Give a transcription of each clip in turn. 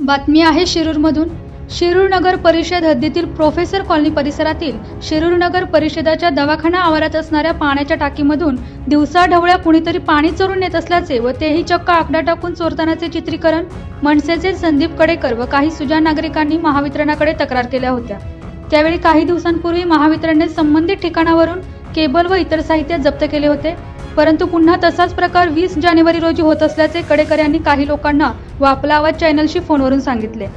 बातमी आहे शिरूरमधून। शिरूर नगर परिषद हद्दीतील प्रोफेसर कॉलनी परिसरातील शिरूर नगर परिषदाच्या दवाखाना आवारात असणाऱ्या पाण्याच्या टाकीमधून दिवसाढवळ्या कुणीतरी पाणी चोरून नेत असल्याचे व तेही चक्क आकडा टाकून चोरतानाचे चित्रीकरण मनसेचे संदीप कडेकर व काही सुजाण नागरिकांनी महावितरणाकडे तक्रार केल्या होत्या। त्यावेळी काही दिवसांपूर्वी महावितरणने संबंधित ठिकाणावरून केबल व इतर साहित्य जप्त केले होते, परंतु पुन्हा तसाच प्रकार 20 जानेवारी रोजी होत असल्याचे कडेकर यांनी काही लोकांना व आपला आवाज चॅनलशी फोनवरून सांगितले।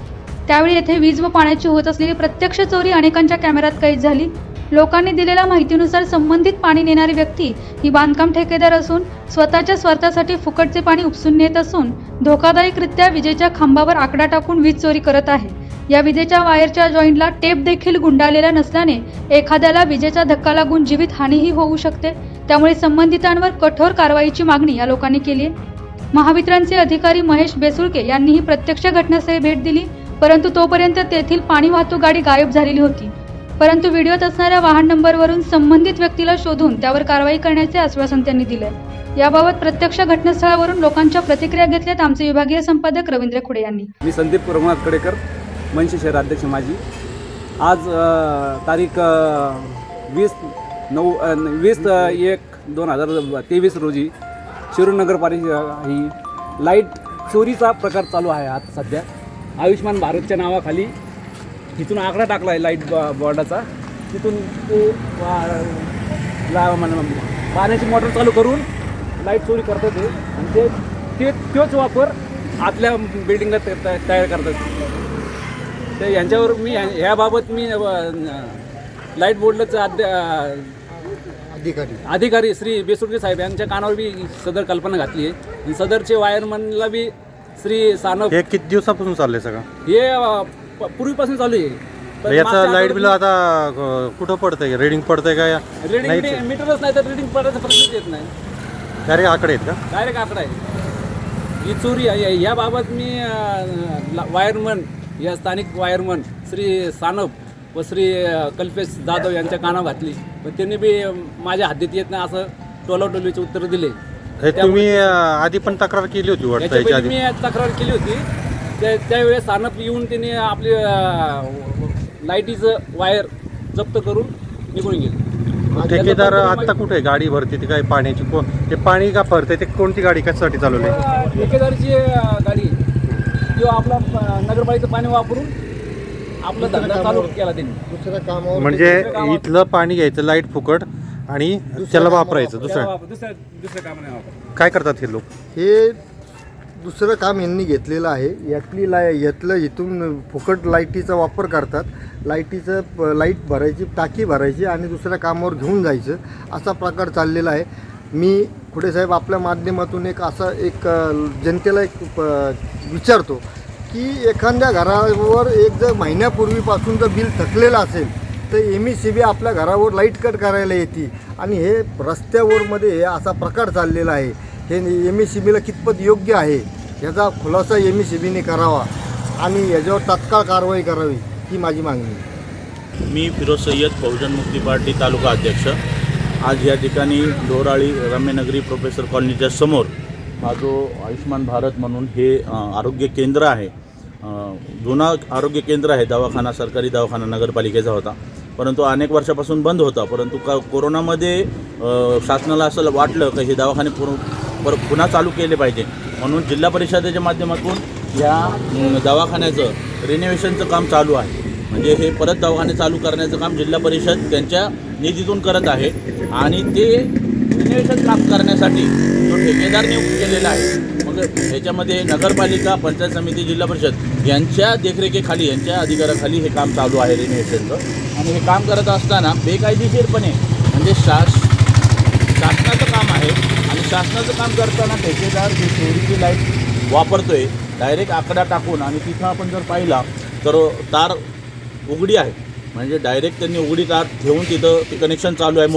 त्यावेळी येथे वीज व पाण्याची होत असलेली प्रत्यक्ष चोरी अनेकांच्या कॅमेऱ्यात कैद झाली। लोकांनी दिलेल्या माहितीनुसार संबंधित पाणी नेणारी व्यक्ती ही बांधकाम ठेकेदार असून स्वतःच्या स्वार्थासाठी फुकटचे पाणी उपसून नेत असून धोकादायकरित्या विजेच्या खांबावर आकडा टाकून वीज चोरी करत आहे। या विजेच्या वायरच्या जॉईंटला टेप देखील गुंडाळलेला नसल्याने एखाद्याला विजेचा धक्का लागून जीवित हानीही होऊ शकते। त्यामुळे संबंधितांवर कठोर कारवाईची मागणी या लोकांनी केली आहे। महावितरणचे अधिकारी महेश बेसुळके यांनीही प्रत्यक्ष घटनास्थळी भेट दिली, परंतु तोपर्यंत तेथील पाणी वाहतूक गाडी गायब झालेली होती। परंतु व्हिडिओत असणाऱ्या वाहन नंबरवरून संबंधित व्यक्तीला शोधून त्यावर कारवाई करण्याचे आश्वासन त्यांनी दिले। याबाबत प्रत्यक्ष घटनास्थळावरून लोकांच्या प्रतिक्रिया घेतल्यात आमचे विभागीय संपादक रवींद्र खुडे यांनी। मी संदीप रघुनाथ कडेकर, मनसे शहर अध्यक्ष माजी। आज तारीख 20/1/2023 रोजी शिरूर नगरपालिका ही लाईट चोरीचा प्रकार चालू आहे। आता सध्या आयुष्मान भारतच्या नावाखाली तिथून आकडा टाकला आहे लाईट बोर्डाचा, तिथून ते पाण्याची मोटर चालू करून लाईट चोरी करतात ते, आणि तोच वापर आतल्या बिल्डिंगला तयार करतात ते। यांच्यावर मी ह्याबाबत मी लाईट बोर्डाचा अधिकारी श्री बेसुळके साहेब यांच्या कानावर बी सदर कल्पना घातली आहे। आणि सदरचे वायरमनला बी श्री सानप हे किती दिवसापासून चाललंय सगळं? हे पूर्वीपासून चालू आहे। याचं लाईट बिल आता कुठं पडतंय? रीडिंग पडतंय का? रीडिंग मीटरच नाही तर रीडिंग पडायचा प्रश्नच येत नाही। डायरेक्ट आकडे आहेत का? डायरेक्ट आकडा आहे। ही चोरी आहे। याबाबत मी वायरमन या स्थानिक वायरमन श्री सानप व श्री कल्पेश जाधव यांच्या कानावर घातली, पण त्यांनी बी माझ्या हद्दीत येत नाही असं टोलाटोलीचे उत्तर दिले। तुम्ही आधी पण तक्रार केली होती वाटतं? मी तक्रार केली होती। त्यावेळेस सानप येऊन त्यांनी आपली लाईटीचं वायर जप्त करून निघून गेले। ठेकेदार आता कुठे गाडी भरते ती काय पाण्याची? ते पाणी का भरते ते? कोणती गाडी कशासाठी चालवली? ठेकेदारची गाडी किंवा आपला नगरपालिकेचं पाणी वापरून आपला धंदा चालू केला त्यांनी। दुसरं काम म्हणजे इथलं पाणी घ्यायचं लाईट फुकट आणि त्याला वापरायचं, दुसरं काम नाही वापरायचं। काय करतात हे लोक? हे दुसरं काम यांनी घेतलेलं आहे। यातलं इथून फुकट लाईटीचा वापर करतात। लाईट भरायची, टाकी भरायची आणि दुसऱ्या कामावर घेऊन जायचं, असा प्रकार चाललेला आहे। मी खुडे साहेब आपल्या माध्यमातून एक जनतेला विचारतो की एखाद्या घरावर जर महिन्यापूर्वीपासून जर बिल थकलेलं असेल तर MECB आपल्या घरावर लाईट कट करायला येते, आणि हे रस्त्यावर हे असा प्रकार चाललेला आहे। हे MECBला कितपत योग्य आहे याचा खुलासा MECBने करावा आणि याच्यावर तात्काळ कारवाई करावी, ही माझी मागणी। मी फिरोज सय्यद, बहुजन मुक्ती पार्टी तालुका अध्यक्ष। आज या ठिकाणी ढोराळी रम्यनगरी प्रोफेसर कॉलनीच्या समोर हा जो आयुष्मान भारत म्हणून हे आरोग्य केंद्र आहे, जुना आरोग्य केंद्र आहे, दवाखाना, सरकारी दवाखाना नगरपालिकेचा होता, परंतु अनेक वर्षापासून बंद होता। परंतु कोरोनामध्ये शासनाला असं वाटलं की हे दवाखाने पुन्हा चालू केले पाहिजे, म्हणून जिल्हा परिषदेच्या माध्यमातून ह्या दवाखान्याचं रिनोव्हेशनचं काम चालू आहे। म्हणजे हे परत दवाखाने चालू करण्याचं काम जिल्हा परिषद त्यांच्या निधीतून करत आहे, आणि ते रिनोव्हेशन काम करण्यासाठी जो ठेकेदार नियुक्त केलेला आहे, मग ह्याच्यामध्ये नगरपालिका, पंचायत समिती, जिल्हा परिषद यांच्या देखरेखीखाली, यांच्या अधिकाराखाली हे काम चालू आहे रिनोव्हेशनचं। आणि हे काम करत असताना बेकायदेशीरपणे, म्हणजे शासनाचं काम आहे, आणि शासनाचं काम करताना ठेकेदार जी चोरीची लाईट वापरतोय डायरेक्ट आकडा टाकून, आणि तिथं आपण जर पाहिला तर तार उघडी आहे, म्हणजे डायरेक्ट त्यांनी उघडी तार घेऊन तिथं ते कनेक्शन चालू आहे।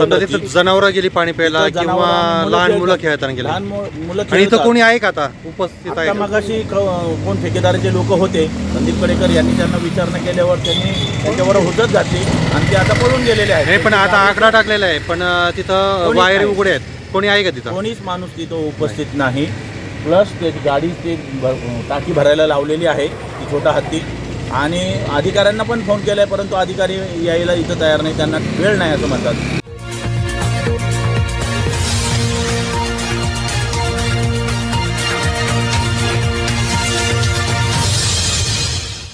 जनावरं गेली पाणी प्यायला किंवा लहान मुलं खेळताना गेली, लहान मुलं आणि इथं कोणी आहे का आता उपस्थित? आहे मगाशी कोण ठेकेदाराचे लोक होते, संदीप कडेकर यांनी त्यांना विचारणा केल्यावर त्यांनी त्यांच्यावर हुज्जत घातली आणि ते आता पळून गेलेले आहेत। पण आता आकडा टाकलेला आहे, पण तिथं वायर उघडे आहेत, कोणी आहे का तिथं? कोणीच माणूस तिथं उपस्थित नाही। प्लस ते गाडी ते टाकी भरायला लावलेली आहे ती छोटा हत्ती, आणि अधिकाऱ्यांना पण फोन केला आहे, परंतु अधिकारी यायला इथं तयार नाही, त्यांना वेळ नाही असं म्हणतात.